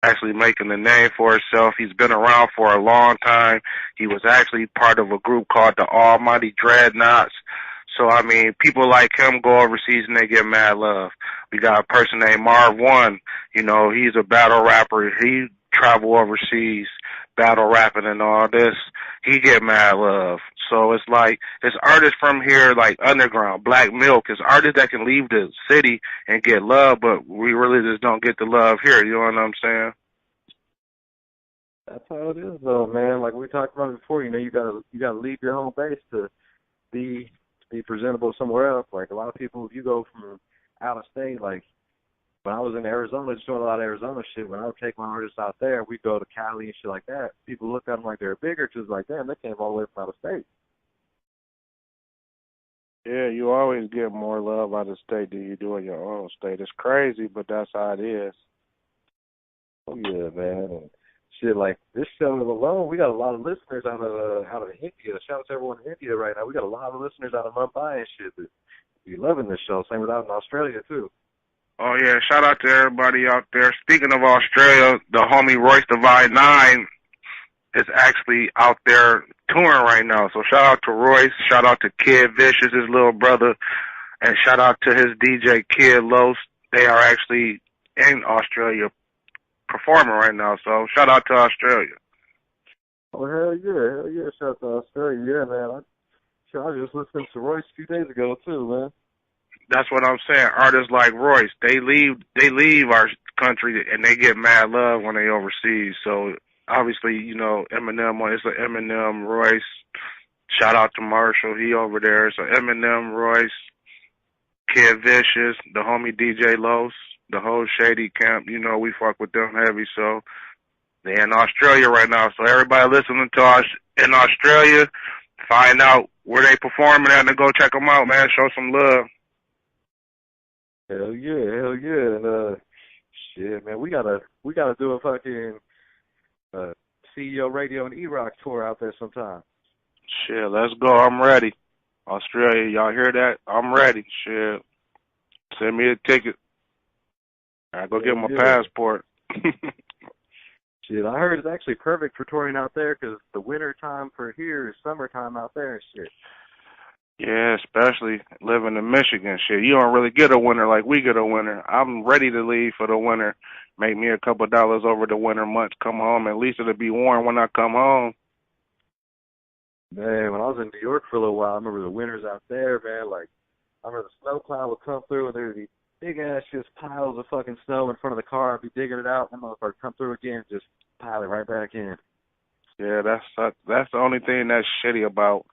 actually making a name for himself. He's been around for a long time. He was actually part of a group called the Almighty Dreadnoughts. So I mean, people like him go overseas and they get mad love. We got a person named Marv One. You know, he's a battle rapper. He travel overseas, battle rapping and all this. He get mad love. So it's like it's artists from here, like underground, Black Milk. It's artists that can leave the city and get love, but we really just don't get the love here. You know what I'm saying? That's how it is, though, man. Like we talked about before, you gotta leave your home base to be presentable somewhere else. Like a lot of people, if you go from out of state, like when I was in Arizona, just doing a lot of Arizona shit. When I would take my artists out there, we'd go to Cali and shit like that. People looked at them like they were bigger, because like, damn, they came all the way from out of state. Yeah, you always get more love out of state than you do in your own state. It's crazy, but that's how it is. Oh yeah, man. And shit, like this show alone, we got a lot of listeners out of India. Shout out to everyone in India right now. We got a lot of listeners out of Mumbai and shit that be loving this show. Same with out in Australia too. Oh yeah, shout out to everybody out there. Speaking of Australia, the homie Royce Divide 9 is actually out there touring right now. So shout out to Royce, shout out to Kid Vicious, his little brother, and shout out to his DJ Kid Los. They are actually in Australia performing right now. So shout out to Australia. Oh hell yeah! Shout out to Australia, yeah, man. I was just listening to Royce a few days ago too, man. That's what I'm saying. Artists like Royce, they leave our country and they get mad love when they overseas. So obviously, you know, Eminem, it's an Eminem, Royce. Shout out to Marshall, he over there. So Eminem, Royce, Kid Vicious, the homie DJ Los, the whole Shady Camp. You know, we fuck with them heavy. So they in Australia right now. So everybody listening to us in Australia, find out where they performing at and go check them out, man. Show some love. Hell yeah, and shit, man, we gotta do a fucking uh CEO Radio and E-Rock tour out there sometime. Shit, let's go. I'm ready. Australia, y'all hear that? I'm ready. Shit. Send me a ticket. I go get Hell my yeah. passport. Shit, I heard it's actually perfect for touring out there, 'cause the winter time for here is summertime out there and shit. Yeah, especially living in Michigan. Shit, you don't really get a winter like we get a winter. I'm ready to leave for the winter. Make me a couple of dollars over the winter months. Come home. At least it'll be warm when I come home. Man, when I was in New York for a little while, I remember the winters out there, man. Like, I remember the snow plow would come through and there'd be big ass just piles of fucking snow in front of the car. I'd be digging it out, and then motherfucker come through again, just pile it right back in. Yeah, that's the only thing that's shitty about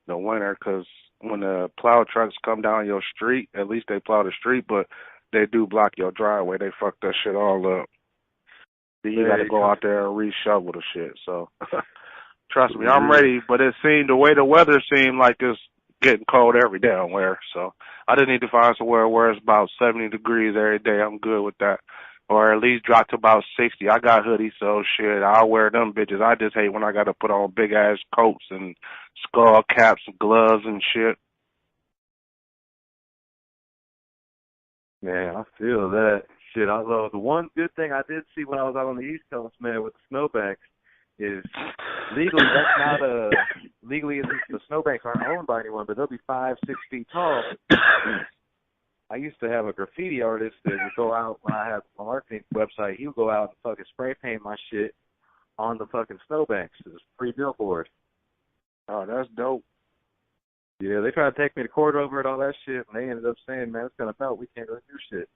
the winter, 'cause when the plow trucks come down your street, at least they plow the street, but they do block your driveway. They fuck that shit all up. Then you got to Man, go out there and reshovel the shit. So trust me, I'm yeah. ready. But it seemed the way the weather seemed like it's getting cold every day on where. So I just need to find somewhere where it's about 70 degrees every day. I'm good with that. Or at least drop to about 60. I got hoodies, so shit, I'll wear them bitches. I just hate when I got to put on big ass coats and skull caps and gloves and shit. Man, I feel that. Shit, although the one good thing I did see when I was out on the East Coast, man, with the snowbanks is legally that's not legally the snowbanks aren't owned by anyone, but they'll be 5, 6 feet tall. I used to have a graffiti artist that would go out when I had my marketing website. He would go out and fucking spray paint my shit on the fucking snowbanks. It was a free billboard. Oh, that's dope. Yeah, they tried to take me to court over it, all that shit, and they ended up saying, man, it's gonna melt. We can't go do shit.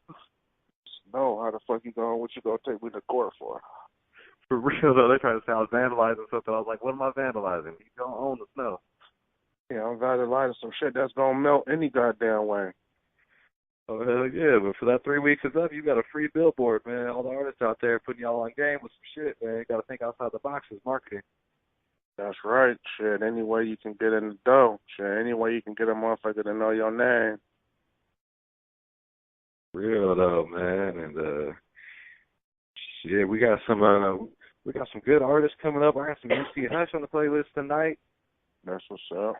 No, how the fuck you going? What you gonna take me to court for? For real, though, they tried to say I was vandalizing something. I was like, what am I vandalizing? You don't own the snow. Yeah, I'm about to lie to some shit that's gonna melt any goddamn way. Oh, hell yeah, but for that 3 weeks is up, you got a free billboard, man. All the artists out there putting y'all on game with some shit, man. You got to think outside the box as marketing. That's right. Shit, any way you can get in the dough. Shit, any way you can get a motherfucker to know your name. Real, though, man. And, shit, we got some good artists coming up. I got some MC Hush on the playlist tonight. That's what's up.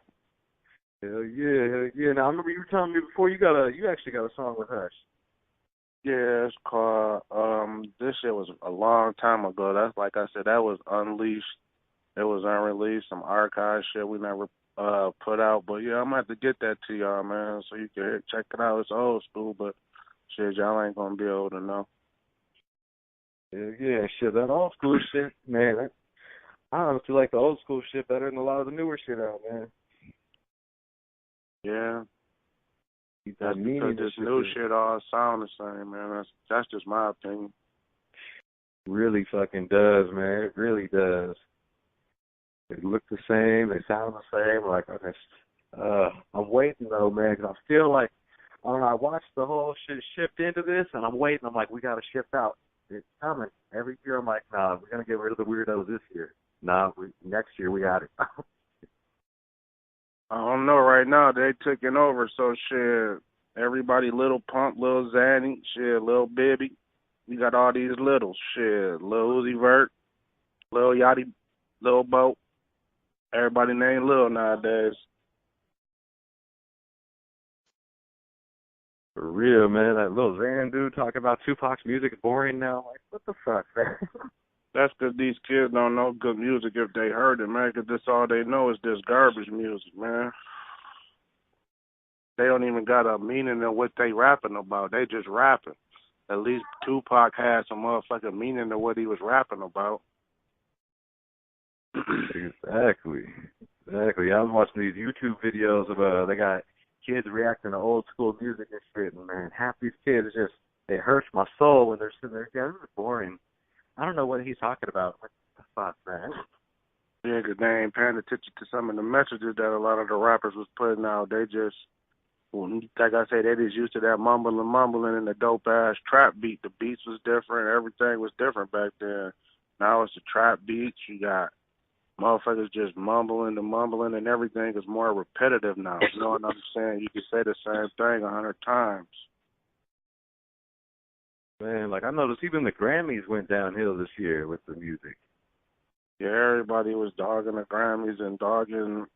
Hell yeah, hell yeah. Now, I remember you were telling me before you actually got a song with Hush. Yeah, it's called this shit was a long time ago. That's like I said, that was unleashed. It was unreleased, some archive shit we never put out. But yeah, I'm gonna have to get that to y'all, man, so you can check it out. It's old school, but shit, y'all ain't gonna be able to know. Yeah, shit, that old school shit, man. I honestly like the old school shit better than a lot of the newer shit out, man. Yeah. The That's because meaning of this shit new is shit all sound the same, man. That's just my opinion. really fucking does, man. It really does. They look the same. They sound the same. Like, I'm waiting though, man, because I feel like I don't know. I watched the whole shit shift into this, and I'm waiting. I'm like, we got to shift out. It's coming every year. I'm like, nah, we're gonna get rid of the weirdos this year. Nah, next year we got it. I don't know. Right now they taking over, so shit. Everybody, Little Pump, Lil Xanny, shit, Lil Bibby. We got all these littles, shit. Lil Uzi Vert, Lil Yachty, Lil Boat. Everybody named Lil nowadays. For real, man. That little Zan dude talking about Tupac's music is boring now. Like, what the fuck, man? That's 'cause these kids don't know good music if they heard it, man, 'cause that's all they know is this garbage music, man. They don't even got a meaning in what they rapping about. They just rapping. At least Tupac had some motherfucking meaning to what he was rapping about. Exactly. Exactly. I was watching these YouTube videos of they got kids reacting to old school music and shit, and man, half these kids just it hurts my soul when they're sitting there. Yeah, this is boring. I don't know what he's talking about. What the fuck, man? Yeah, 'cause they ain't paying attention to some of the messages that a lot of the rappers was putting out. They just, like I say, they just used to that mumbling, and the dope ass trap beat. The beats was different. Everything was different back then. Now it's the trap beats. You got motherfuckers just mumbling, and everything is more repetitive now. You know what I'm saying? You can say the same thing 100 times. Man, like I noticed even the Grammys went downhill this year with the music. Yeah, everybody was dogging the Grammys and dogging,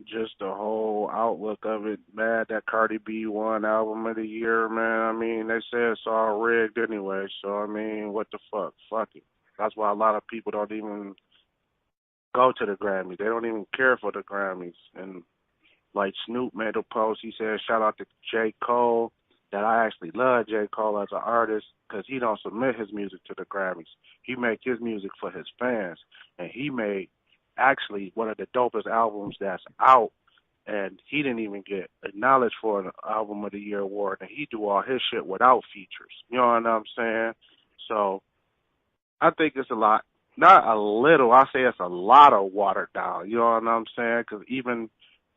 just the whole outlook of it. Mad that Cardi B won Album of the Year, man. I mean, they say it's all rigged anyway, so I mean, what the fuck? Fuck it. That's why a lot of people don't even go to the Grammys. They don't even care for the Grammys. And like Snoop made a post, he said, shout out to J. Cole, that I actually love J. Cole as an artist because he don't submit his music to the Grammys. He make his music for his fans. And he made actually one of the dopest albums that's out, and he didn't even get acknowledged for an Album of the Year award, and he do all his shit without features. You know what I'm saying? So I think it's a lot, not a little, I say it's a lot of watered down. You know what I'm saying? Because even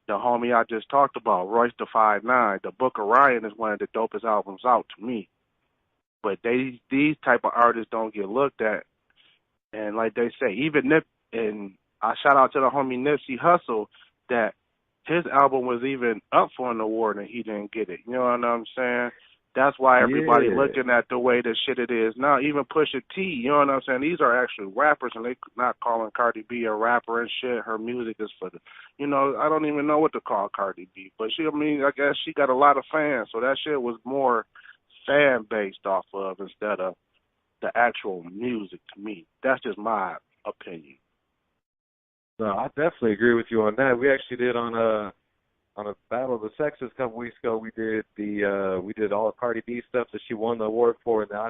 the homie I just talked about, Royce the 5'9", the Book of Ryan is one of the dopest albums out to me. But these type of artists don't get looked at, and like they say, even Nip, and I shout out to the homie Nipsey Hussle that his album was even up for an award and he didn't get it. You know what I'm saying? That's why everybody Yeah. looking at the way the shit it is now. Even Pusha T, you know what I'm saying? These are actually rappers, and they not calling Cardi B a rapper and shit. Her music is for the, I don't even know what to call Cardi B, but I guess she got a lot of fans, so that shit was more fan based off of instead of the actual music to me. That's just my opinion. No, I definitely agree with you on that. We actually did on a Battle of the Sexes a couple weeks ago. We did all the Cardi B stuff that she won the award for, and I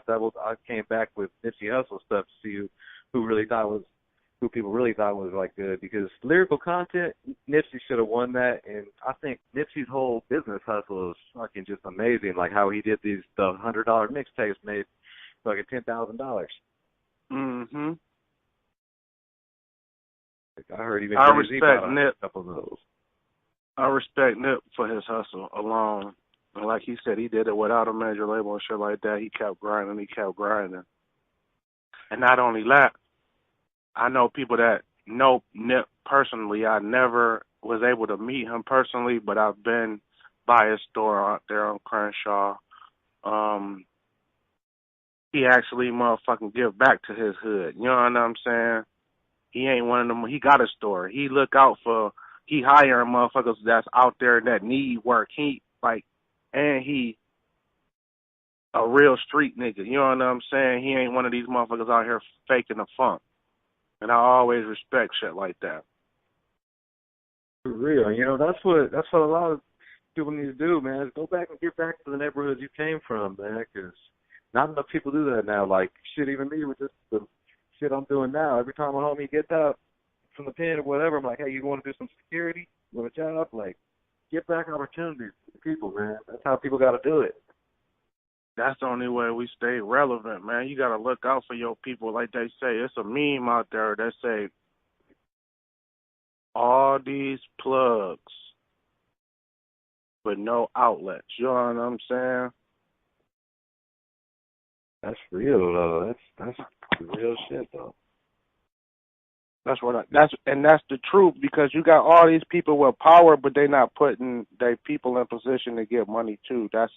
came back with Nipsey Hussle stuff to see who people really thought was like good, because lyrical content, Nipsey should have won that, and I think Nipsey's whole business hustle is fucking just amazing. Like how he did the $100 mixtapes made fucking $10,000. Mhm. I heard even I Jay-Z respect bought Nip. a couple of those. I respect Nip for his hustle alone. And like he said, he did it without a major label and shit like that. He kept grinding. And not only that, I know people that know Nip personally. I never was able to meet him personally, but I've been by his store out there on Crenshaw. He actually motherfucking give back to his hood. You know what I'm saying? He ain't one of them. He got a store. He look out for. He hiring motherfuckers that's out there that need work. And he a real street nigga. You know what I'm saying? He ain't one of these motherfuckers out here faking the funk. And I always respect shit like that. For real. You know, that's what a lot of people need to do, man. Is go back and get back to the neighborhoods you came from, man, because not enough people do that now. Like, shit, even me with this, the shit I'm doing now. Every time a homie gets out from the pen or whatever, I'm like, hey, you want to do some security? You want a job? Like, get back opportunities to people, man. That's how people got to do it. That's the only way we stay relevant, man. You gotta look out for your people. Like they say, it's a meme out there that say, all these plugs, but no outlets. You know what I'm saying? That's real, though. That's real shit, though. That's the truth, because you got all these people with power, but they not putting their people in position to get money too. That's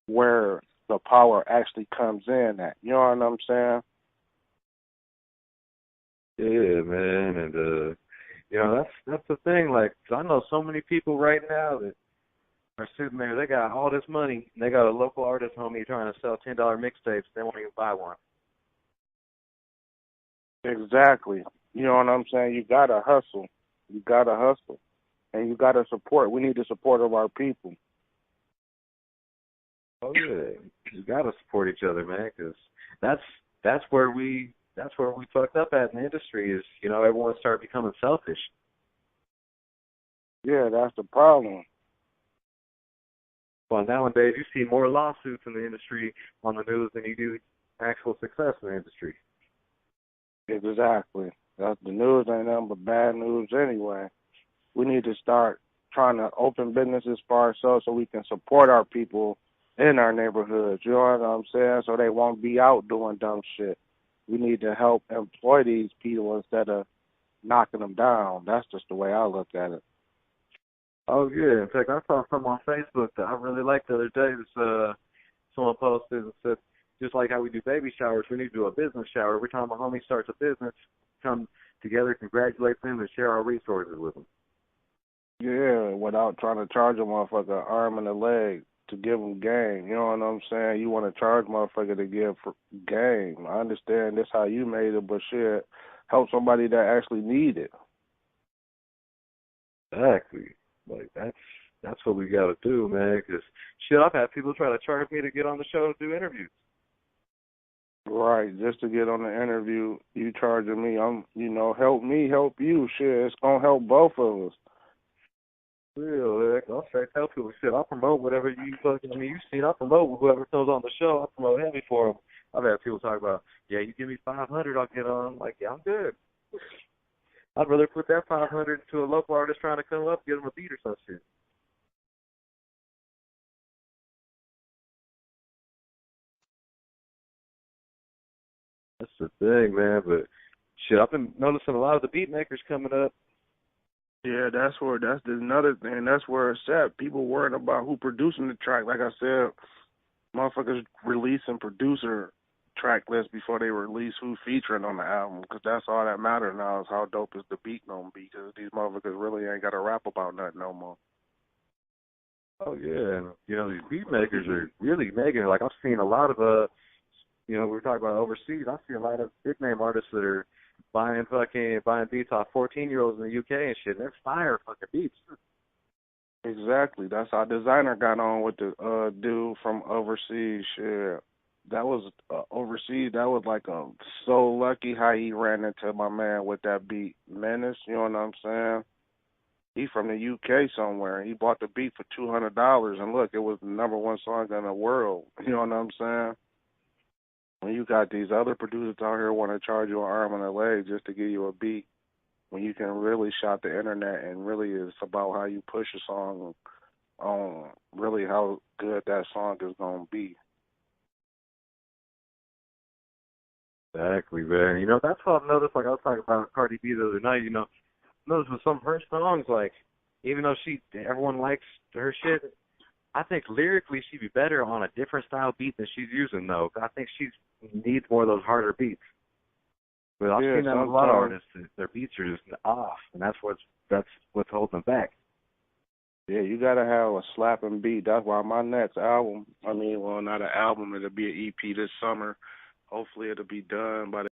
where the power actually comes in at. You know what I'm saying? Yeah, man, and you know, that's the thing. Like, 'cause I know so many people right now that are sitting there. They got all this money, and they got a local artist homie trying to sell $10 mixtapes. They won't even buy one. Exactly. You know what I'm saying? You gotta hustle. You gotta hustle. And you gotta support. We need the support of our people. Oh yeah, you gotta support each other, man, because that's where we fucked up at in the industry. Is, you know, everyone started becoming selfish. Yeah, that's the problem. Well, nowadays you see more lawsuits in the industry on the news than you do actual success in the industry. Exactly. The news ain't nothing but bad news anyway. We need to start trying to open businesses for ourselves so we can support our people in our neighborhoods. You know what I'm saying? So they won't be out doing dumb shit. We need to help employ these people instead of knocking them down. That's just the way I look at it. Oh yeah, in fact, I saw something on Facebook that I really liked the other day. Someone posted and said, just like how we do baby showers, we need to do a business shower. Every time a homie starts a business, come together, congratulate them, and share our resources with them. Yeah, without trying to charge a motherfucker an arm and a leg to give them game. You know what I'm saying? You want to charge motherfucker to give game. I understand this how you made it, but shit, help somebody that actually need it. Exactly. Like, that's what we got to do, man. Because shit, I've had people try to charge me to get on the show to do interviews. Right, just to get on the interview, you charging me. Help me, help you. Shit, it's gonna help both of us. Real, I'll straight tell people, shit, I'll promote whatever you fucking, I mean, you seen, I'll promote whoever comes on the show. I'll promote heavy for them. I've had people talk about, yeah, you give me 500, I'll get on. I'm like, yeah, I'm good. I'd rather put that 500 to a local artist trying to come up, get them a beat or some shit. That's the thing, man. But shit, I've been noticing a lot of the beat makers coming up. Yeah, that's another thing. That's where it's at. People worrying about who producing the track. Like I said, motherfuckers releasing producer track lists before they release who featuring on the album, because that's all that matters now is how dope is the beat gonna be, because these motherfuckers really ain't got to rap about nothing no more. Oh yeah, and you know, these beat makers are really making it. Like, I've seen a lot of you know, we were talking about overseas. I see a lot of big name artists that are buying beats off 14-year-olds in the UK and shit. They're fire fucking beats. Exactly. That's how Designer got on with the dude from overseas. Shit. That was overseas. That was like so lucky how he ran into my man with that beat, Menace. You know what I'm saying? He from the UK somewhere. He bought the beat for $200, and look, it was the number one song in the world. You know what I'm saying? When you got these other producers out here want to charge you an arm and a leg just to give you a beat, when you can really shop the internet and really it's about how you push a song on really how good that song is going to be. Exactly, man. You know, that's what I've noticed. Like, I was talking about Cardi B the other night. You know, notice with some of her songs, like, even though everyone likes her shit, I think lyrically she'd be better on a different style beat than she's using, though. I think she needs more of those harder beats. But I've seen that with a lot of artists. Their beats are just off, and that's what's holding them back. Yeah, you gotta have a slapping beat. That's why my next album, I mean, well, not an album, it'll be an EP this summer. Hopefully it'll be done by